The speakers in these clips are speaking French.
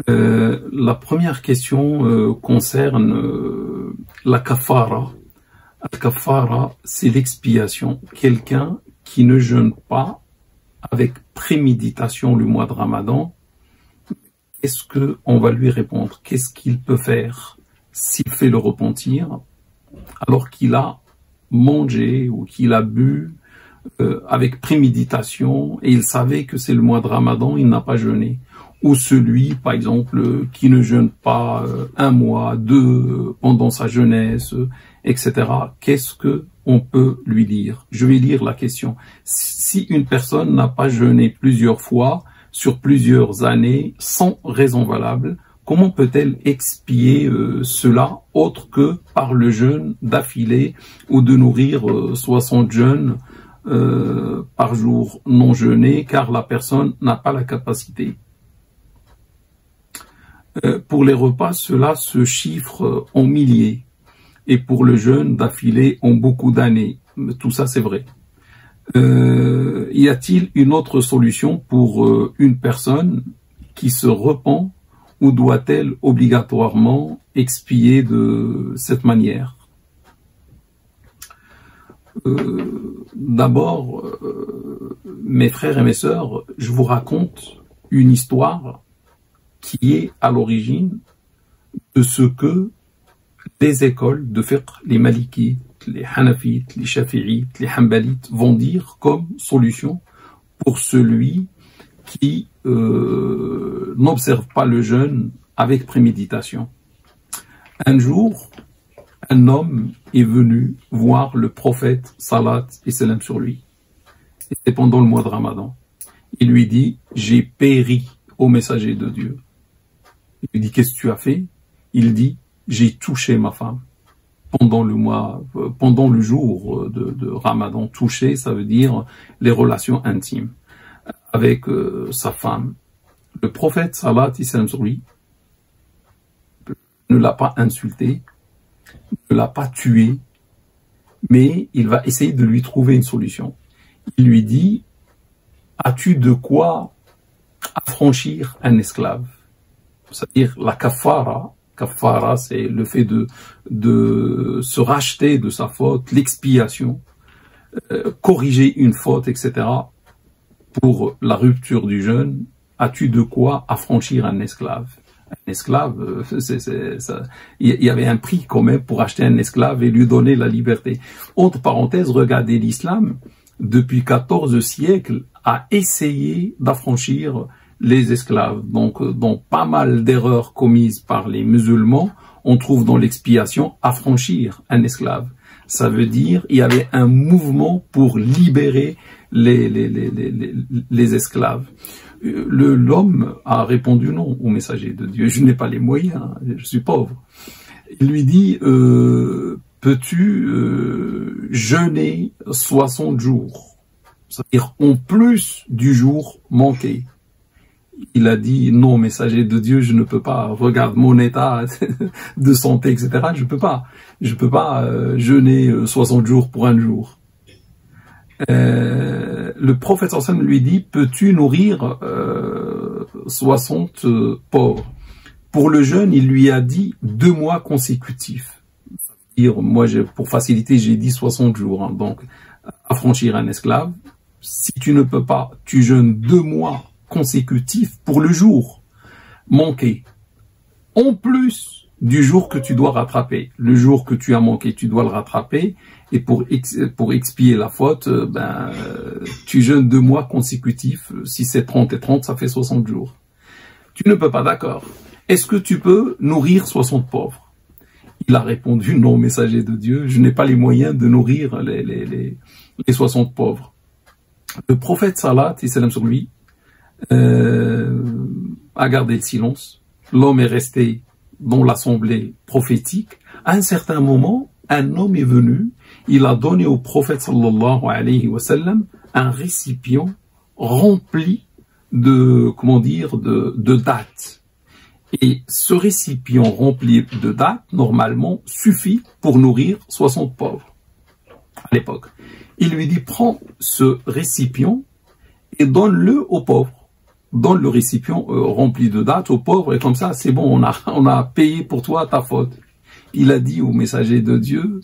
La première question concerne la kafara. La kafara, c'est l'expiation. Quelqu'un qui ne jeûne pas avec préméditation le mois de Ramadan, qu'est-ce qu'on va lui répondre? Qu'est-ce qu'il peut faire s'il fait le repentir alors qu'il a mangé ou qu'il a bu avec préméditation et il savait que c'est le mois de Ramadan, il n'a pas jeûné? Ou celui, par exemple, qui ne jeûne pas un mois, deux pendant sa jeunesse, etc. Qu'est-ce que on peut lui dire? Je vais lire la question. Si une personne n'a pas jeûné plusieurs fois sur plusieurs années sans raison valable, comment peut-elle expier cela autre que par le jeûne d'affilée ou de nourrir 60 jeûnes par jour non jeûnés, car la personne n'a pas la capacité? Pour les repas, cela se chiffre en milliers. Et pour le jeûne d'affilée, en beaucoup d'années. Tout ça, c'est vrai. Y a-t-il une autre solution pour une personne qui se repent, ou doit-elle obligatoirement expier de cette manière? D'abord, mes frères et mes sœurs, je vous raconte une histoire qui est à l'origine de ce que les écoles de fiqh, les malikites, les hanafites, les shafi'ites, les hanbalites vont dire comme solution pour celui qui n'observe pas le jeûne avec préméditation. Un jour, un homme est venu voir le prophète, salat et salam sur lui. C'était pendant le mois de Ramadan. Il lui dit, j'ai péri au messager de Dieu. Il lui dit, qu'est-ce que tu as fait? Il dit, j'ai touché ma femme pendant le mois, pendant le jour de Ramadan. Toucher, ça veut dire les relations intimes avec sa femme. Le prophète, salat et salam sur lui, ne l'a pas insulté, ne l'a pas tué, mais il va essayer de lui trouver une solution. Il lui dit, as-tu de quoi affranchir un esclave? C'est-à-dire la kafara. Kafara, c'est le fait de se racheter de sa faute, l'expiation, corriger une faute, etc. Pour la rupture du jeûne, as-tu de quoi affranchir un esclave? Un esclave, il y avait un prix quand même pour acheter un esclave et lui donner la liberté. Entre parenthèses, regardez, l'islam, depuis 14 siècles, a essayé d'affranchir les esclaves. Donc, dans pas mal d'erreurs commises par les musulmans, on trouve dans l'expiation affranchir un esclave. Ça veut dire il y avait un mouvement pour libérer les esclaves. L'homme a répondu non au messager de Dieu. Je n'ai pas les moyens, je suis pauvre. Il lui dit, peux-tu jeûner 60 jours? C'est-à-dire en plus du jour manqué. Il a dit, non, messager de Dieu, je ne peux pas. Regarde mon état de santé, etc. Je peux pas. Je peux pas jeûner 60 jours pour un jour. Le prophète sallam lui dit, peux-tu nourrir 60 pauvres? Pour le jeûne, il lui a dit 2 mois consécutifs. Moi, pour faciliter, j'ai dit 60 jours. Hein, donc, affranchir un esclave. Si tu ne peux pas, tu jeûnes 2 mois consécutifs pour le jour manqué, en plus du jour que tu dois rattraper. Le jour que tu as manqué, tu dois le rattraper, et pour expier la faute, tu jeûnes 2 mois consécutifs. Si c'est 30 et 30, ça fait 60 jours. Tu ne peux pas, d'accord. Est-ce que tu peux nourrir 60 pauvres? Il a répondu, non, messager de Dieu, je n'ai pas les moyens de nourrir les 60 pauvres. Le prophète salat et salam sur lui a gardé le silence. L'homme est resté dans l'assemblée prophétique. À un certain moment, un homme est venu, il a donné au prophète sallallahu alayhi wa sallam un récipient rempli de, comment dire, de dattes. Et ce récipient rempli de dattes, normalement, suffit pour nourrir 60 pauvres à l'époque. Il lui dit, prends ce récipient et donne-le aux pauvres. donne le récipient rempli de dattes aux pauvres et comme ça, c'est bon, on a payé pour toi ta faute. Il a dit au messager de Dieu,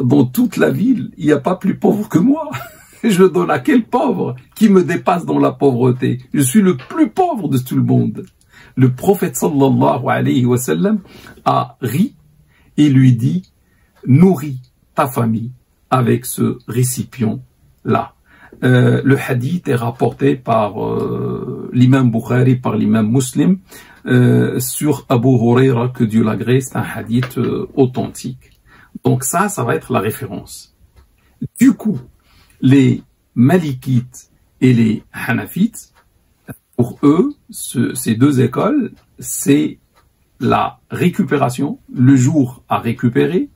dans toute la ville, il n'y a pas plus pauvre que moi. Je donne à quel pauvre qui me dépasse dans la pauvreté? Je suis le plus pauvre de tout le monde. Le prophète sallallahu alayhi wa sallam a ri et lui dit, nourris ta famille avec ce récipient-là. Le hadith est rapporté par l'imam Bukhari, par l'imam Muslim, sur Abu Huraira, que Dieu l'agrée, c'est un hadith authentique. Donc ça va être la référence. Du coup, les Malikites et les Hanafites, pour eux, ces deux écoles, c'est la récupération, le jour à récupérer,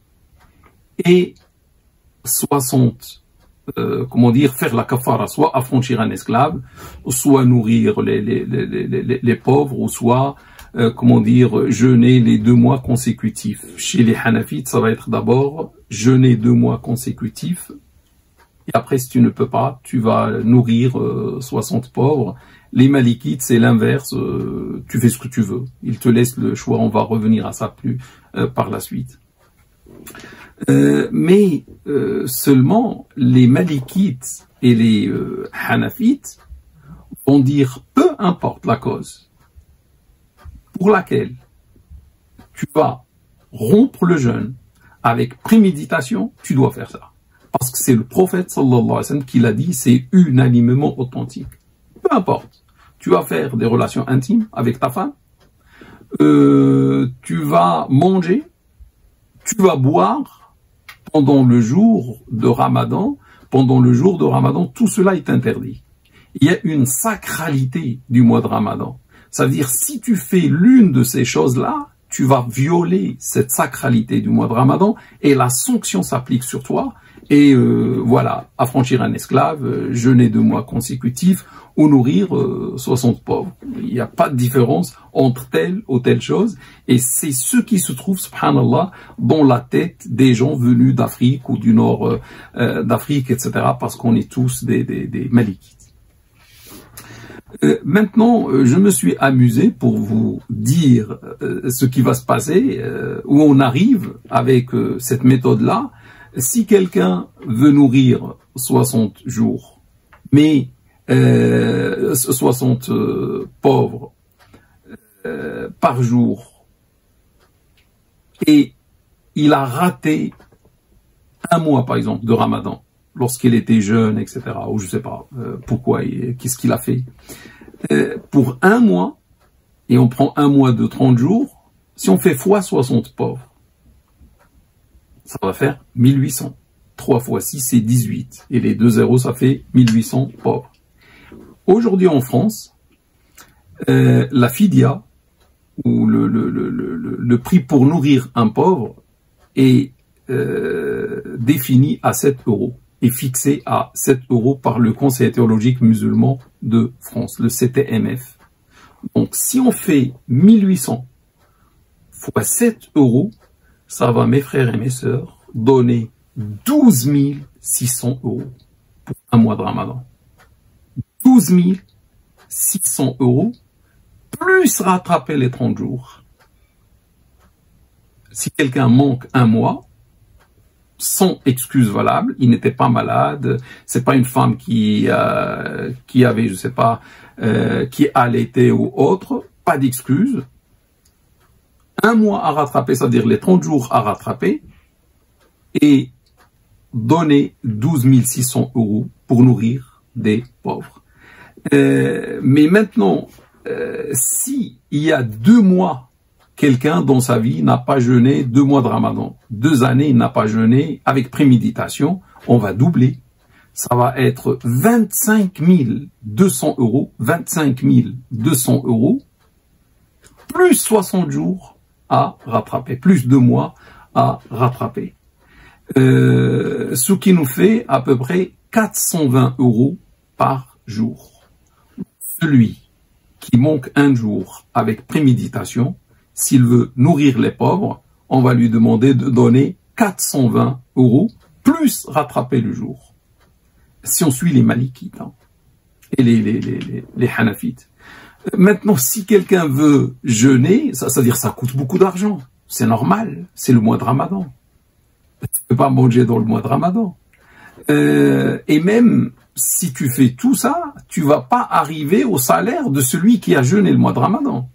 et 60, faire la kafara, soit affranchir un esclave, soit nourrir les pauvres, ou soit, jeûner les 2 mois consécutifs. Chez les Hanafites, ça va être d'abord jeûner 2 mois consécutifs, et après, si tu ne peux pas, tu vas nourrir 60 pauvres. Les Malikites, c'est l'inverse, tu fais ce que tu veux. Ils te laissent le choix, on va revenir à ça plus par la suite. Mais seulement les Malikites et les Hanafites vont dire, peu importe la cause pour laquelle tu vas rompre le jeûne avec préméditation, tu dois faire ça. Parce que c'est le prophète sallallahu alayhi wa sallam qui l'a dit, c'est unanimement authentique. Peu importe, tu vas faire des relations intimes avec ta femme, tu vas manger, tu vas boire pendant le jour de Ramadan. Pendant le jour de Ramadan, tout cela est interdit. Il y a une sacralité du mois de Ramadan. Ça veut dire, si tu fais l'une de ces choses-là, tu vas violer cette sacralité du mois de Ramadan et la sanction s'applique sur toi. Et voilà, affranchir un esclave, jeûner 2 mois consécutifs ou nourrir 60 pauvres. Il n'y a pas de différence entre telle ou telle chose. Et c'est ce qui se trouve, subhanallah, dans la tête des gens venus d'Afrique ou du nord d'Afrique, etc. Parce qu'on est tous des Malikites. Maintenant, je me suis amusé pour vous dire ce qui va se passer, où on arrive avec cette méthode-là. Si quelqu'un veut nourrir 60 jours, mais 60 pauvres par jour, et il a raté 1 mois, par exemple, de Ramadan, lorsqu'il était jeune, etc., ou je sais pas pourquoi, qu'est-ce qu'il a fait, pour 1 mois, et on prend 1 mois de 30 jours, si on fait fois 60 pauvres, ça va faire 1800. 3 fois 6, c'est 18. Et les 2 zéros, ça fait 1800 pauvres. Aujourd'hui en France, la fidia, ou le prix pour nourrir un pauvre, est défini à 7 euros. Est fixé à 7 euros par le Conseil théologique musulman de France, le CTMF. Donc si on fait 1800 fois 7 euros, ça va, mes frères et mes sœurs, donner 12 600 euros pour 1 mois de Ramadan. 12 600 euros, plus rattraper les 30 jours. Si quelqu'un manque 1 mois, sans excuse valable, il n'était pas malade, c'est pas une femme qui avait, je sais pas, qui allaitait ou autre, pas d'excuse. 1 mois à rattraper, c'est-à-dire les 30 jours à rattraper, et donner 12 600 euros pour nourrir des pauvres. Mais maintenant, si il y a 2 mois, quelqu'un dans sa vie n'a pas jeûné 2 mois de Ramadan, 2 années il n'a pas jeûné avec préméditation, on va doubler. Ça va être 25 200 euros, 25 200 euros, plus 60 jours à rattraper, plus 2 mois à rattraper. Ce qui nous fait à peu près 420 euros par jour. Celui qui manque 1 jour avec préméditation, s'il veut nourrir les pauvres, on va lui demander de donner 420 euros plus rattraper le jour. Si on suit les Malikites. et les Hanafites. Maintenant, si quelqu'un veut jeûner, ça veut dire ça coûte beaucoup d'argent. C'est normal, c'est le mois de Ramadan. Tu ne peux pas manger dans le mois de Ramadan. Et même si tu fais tout ça, tu vas pas arriver au salaire de celui qui a jeûné le mois de Ramadan.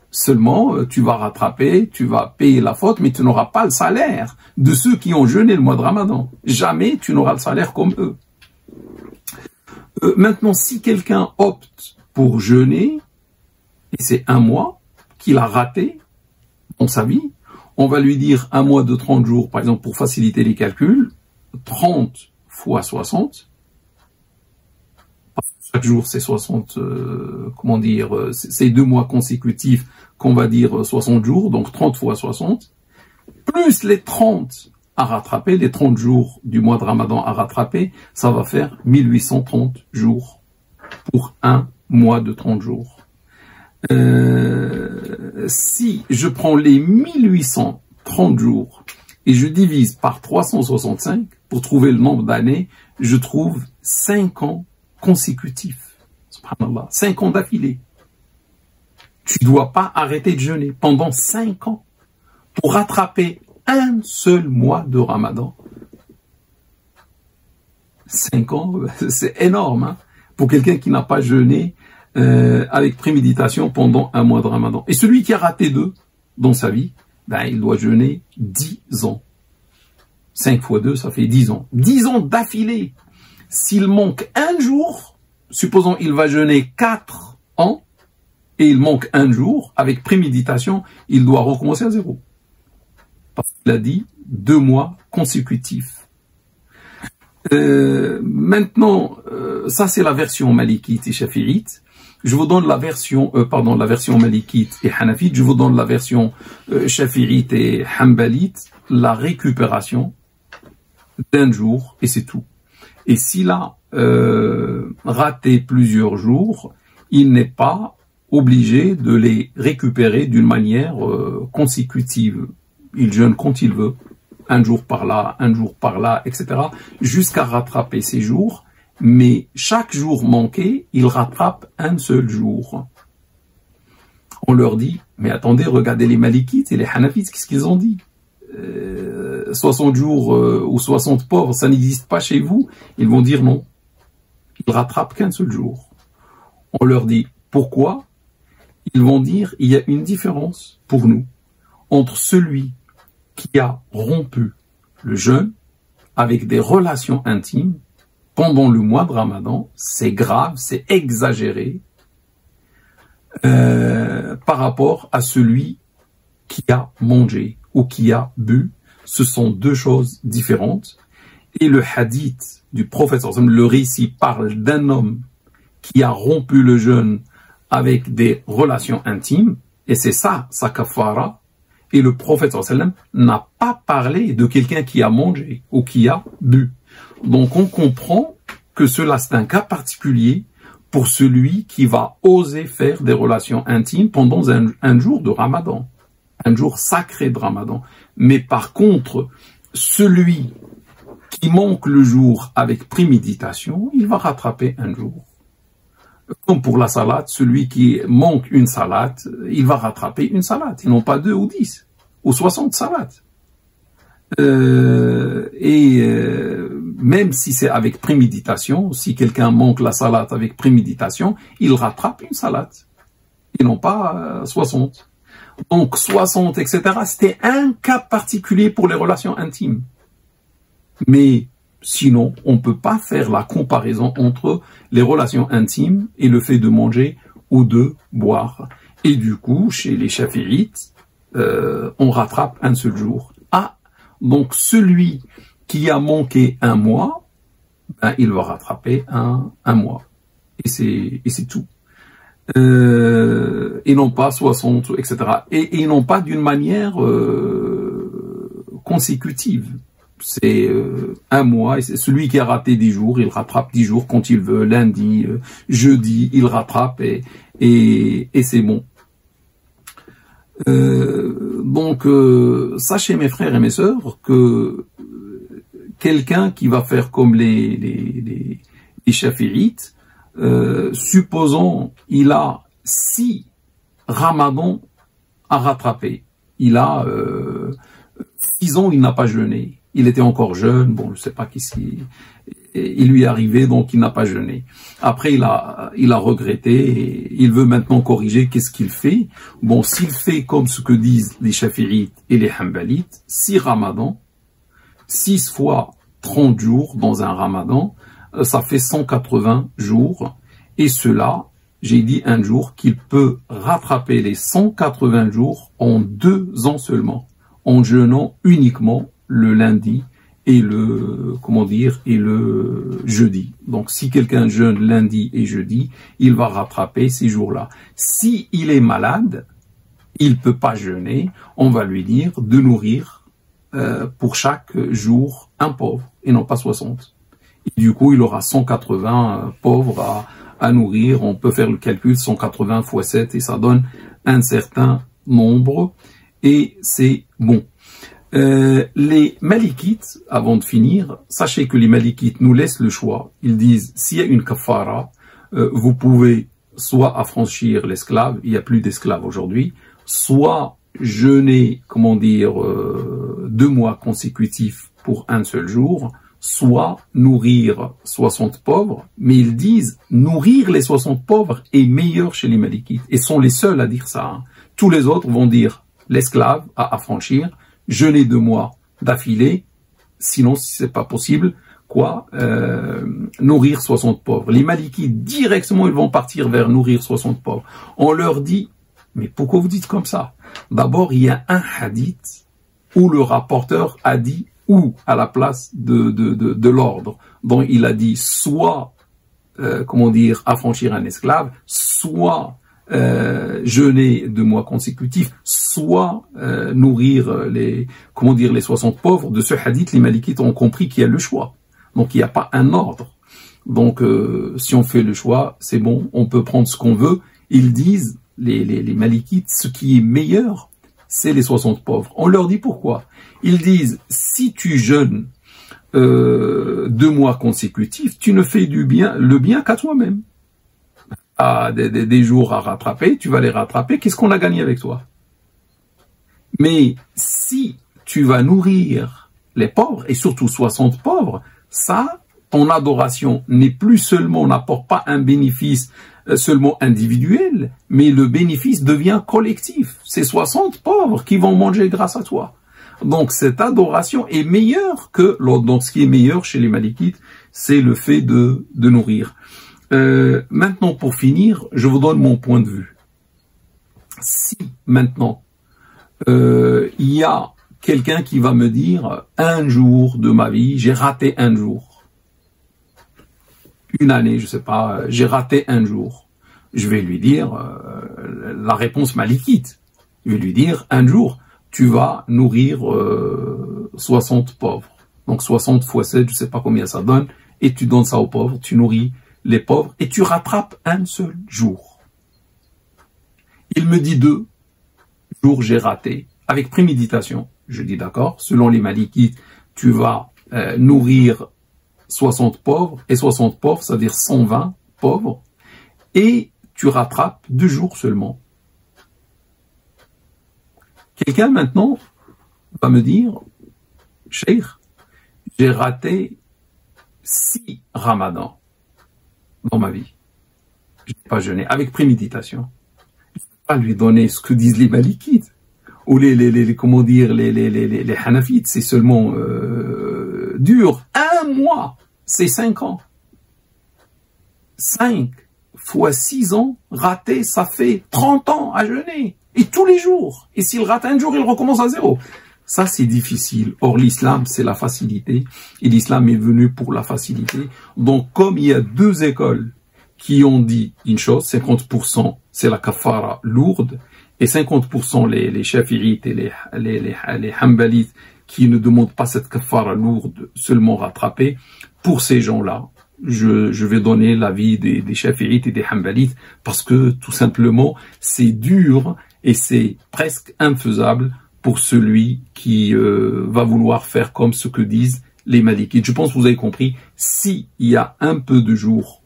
Seulement, tu vas rattraper, tu vas payer la faute, mais tu n'auras pas le salaire de ceux qui ont jeûné le mois de Ramadan. Jamais tu n'auras le salaire comme eux. Maintenant, si quelqu'un opte pour jeûner, et c'est un mois qu'il a raté dans sa vie, on va lui dire un mois de 30 jours, par exemple, pour faciliter les calculs, 30 fois 60, chaque jour c'est 60, comment dire, c'est 2 mois consécutifs qu'on va dire 60 jours, donc 30 fois 60, plus les 30 à rattraper, les 30 jours du mois de Ramadan à rattraper, ça va faire 1830 jours pour un mois de 30 jours. Si je prends les 1830 jours et je divise par 365 pour trouver le nombre d'années, je trouve 5 ans consécutifs. Subhanallah, 5 ans d'affilée. Tu ne dois pas arrêter de jeûner pendant 5 ans pour rattraper un seul mois de Ramadan. 5 ans, c'est énorme hein, pour quelqu'un qui n'a pas jeûné avec préméditation pendant un mois de Ramadan. Et celui qui a raté 2 dans sa vie, ben, il doit jeûner 10 ans. 5 fois 2, ça fait 10 ans. 10 ans d'affilée. S'il manque un jour, supposons il va jeûner 4 ans, et il manque un jour, avec préméditation, il doit recommencer à 0. Parce qu'il a dit 2 mois consécutifs. Maintenant, ça c'est la version malikite et shafi'ite. Je vous donne la version, la version malikite et hanafite. Je vous donne la version shafi'ite et hanbalite. La récupération d'un jour et c'est tout. Et s'il a raté plusieurs jours, il n'est pas obligé de les récupérer d'une manière consécutive. Il jeûne quand il veut, un jour par là, etc., jusqu'à rattraper ses jours. Mais chaque jour manqué, il rattrape un seul jour. On leur dit, mais attendez, regardez les Malikites et les Hanafites, qu'est-ce qu'ils ont dit 60 jours ou 60 pauvres, ça n'existe pas chez vous. Ils vont dire non. Ils rattrapent qu'un seul jour. On leur dit, pourquoi? Ils vont dire, il y a une différence pour nous entre celui qui a rompu le jeûne avec des relations intimes pendant le mois de Ramadan, c'est grave, c'est exagéré par rapport à celui qui a mangé ou qui a bu. Ce sont deux choses différentes. Et le hadith du prophète, le récit parle d'un homme qui a rompu le jeûne avec des relations intimes, et c'est ça, sa kafara. Et le prophète n'a pas parlé de quelqu'un qui a mangé ou qui a bu. Donc on comprend que cela c'est un cas particulier pour celui qui va oser faire des relations intimes pendant un jour de Ramadan, un jour sacré de Ramadan. Mais par contre, celui qui manque le jour avec préméditation, il va rattraper un jour. Comme pour la salade, celui qui manque une salade, il va rattraper une salade, et non pas 2 ou 10 ou 60 salades. Même si c'est avec préméditation, si quelqu'un manque la salade avec préméditation, il rattrape une salade, et non pas 60. Donc 60, etc., c'était un cas particulier pour les relations intimes. Mais sinon, on ne peut pas faire la comparaison entre les relations intimes et le fait de manger ou de boire. Et du coup, chez les chafi'ites, on rattrape un seul jour. Ah, donc celui qui a manqué un mois, ben, il va rattraper un mois. Et c'est tout. Et non pas 60, etc. Et non pas d'une manière consécutive. C'est un mois, et c'est celui qui a raté 10 jours, il rattrape 10 jours quand il veut, lundi, jeudi, il rattrape et c'est bon. Donc, sachez mes frères et mes sœurs que quelqu'un qui va faire comme les chafi'ites, supposons, il a 6 ramadans à rattraper. Il a 6 ans, il n'a pas jeûné. Il était encore jeune, bon, je sais pas qu'est-ce qui il lui est arrivé, donc il n'a pas jeûné. Après, il a regretté, et il veut maintenant corriger. Qu'est-ce qu'il fait? Bon, s'il fait comme ce que disent les Shafi'ites et les Hanbalites, 6 ramadans, 6 fois 30 jours dans un ramadan, ça fait 180 jours. Et cela, j'ai dit un jour qu'il peut rattraper les 180 jours en 2 ans seulement, en jeûnant uniquement le lundi et le jeudi. Donc si quelqu'un jeûne lundi et jeudi, il va rattraper ces jours-là. Si il est malade, il peut pas jeûner, on va lui dire de nourrir pour chaque jour un pauvre et non pas 60. Et du coup, il aura 180 pauvres à nourrir. On peut faire le calcul, 180 fois 7 et ça donne un certain nombre et c'est bon. Les Malikites, avant de finir, sachez que les Malikites nous laissent le choix. Ils disent, s'il y a une kafara, vous pouvez soit affranchir l'esclave, il n'y a plus d'esclaves aujourd'hui, soit jeûner, 2 mois consécutifs pour un seul jour, soit nourrir 60 pauvres, mais ils disent, nourrir les 60 pauvres est meilleur chez les Malikites, et sont les seuls à dire ça. Hein. Tous les autres vont dire, l'esclave à affranchir, jeûner 2 mois d'affilée, sinon si c'est pas possible, nourrir 60 pauvres. Les Malikites, directement, ils vont partir vers nourrir 60 pauvres. On leur dit, mais pourquoi vous dites comme ça? D'abord, il y a un hadith où le rapporteur a dit, ou à la place de l'ordre, dont il a dit soit, affranchir un esclave, soit jeûner 2 mois consécutifs, soit nourrir les 60 pauvres. De ce hadith, les Malikites ont compris qu'il y a le choix. Donc il n'y a pas un ordre. Donc si on fait le choix, c'est bon, on peut prendre ce qu'on veut. Ils disent, les Malikites, ce qui est meilleur, c'est les 60 pauvres. On leur dit pourquoi. Ils disent, si tu jeûnes 2 mois consécutifs, tu ne fais le bien qu'à toi-même. À des jours à rattraper, tu vas les rattraper, qu'est-ce qu'on a gagné avec toi? Mais si tu vas nourrir les pauvres, et surtout 60 pauvres, ça, ton adoration n'est plus seulement, n'apporte pas un bénéfice seulement individuel, mais le bénéfice devient collectif. C'est 60 pauvres qui vont manger grâce à toi. Donc cette adoration est meilleure que l'autre. Donc ce qui est meilleur chez les Malikites, c'est le fait de nourrir. Maintenant, pour finir, je vous donne mon point de vue. Si maintenant il y a quelqu'un qui va me dire, un jour de ma vie, j'ai raté un jour, une année, je sais pas, j'ai raté un jour, je vais lui dire la réponse malikite. Je vais lui dire, un jour, tu vas nourrir 60 pauvres. Donc 60 fois 7, je sais pas combien ça donne, et tu donnes ça aux pauvres, tu nourris les pauvres, et tu rattrapes un seul jour. Il me dit 2 jours j'ai raté, avec préméditation. Je dis d'accord, selon les Malikites, tu vas nourrir 60 pauvres, et 60 pauvres, c'est-à-dire 120 pauvres, et tu rattrapes 2 jours seulement. Quelqu'un maintenant va me dire, Cheikh, j'ai raté 6 ramadans dans ma vie. Je n'ai pas jeûné, avec préméditation. Je ne peux pas lui donner ce que disent les Malikites, ou les Hanafites, c'est seulement dur. 1 mois, c'est 5 ans. 5 fois 6 ans, raté, ça fait 30 ans à jeûner. Et tous les jours. Et s'il rate un jour, il recommence à 0. Ça, c'est difficile. Or, l'islam, c'est la facilité. Et l'islam est venu pour la facilité. Donc, comme il y a 2 écoles qui ont dit une chose, 50% c'est la kafara lourde, et 50% les shafi'ites et les hanbalites qui ne demandent pas cette kafara lourde, seulement rattrapée, pour ces gens-là, je vais donner l'avis des shafi'ites et des hanbalites, parce que, tout simplement, c'est dur et c'est presque infaisable pour celui qui va vouloir faire comme ce que disent les Malikites. Je pense que vous avez compris, s'il y a un peu de jours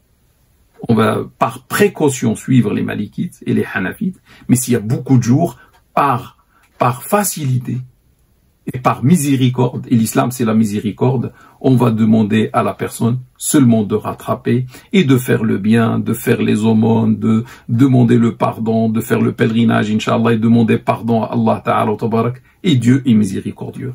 on va par précaution suivre les malikites et les hanafites, mais s'il y a beaucoup de jours, par facilité et par miséricorde, et l'islam c'est la miséricorde, on va demander à la personne seulement de rattraper et de faire le bien, de faire les aumônes, de demander le pardon, de faire le pèlerinage, Inch'Allah, et demander pardon à Allah Ta'ala, et Dieu est miséricordieux.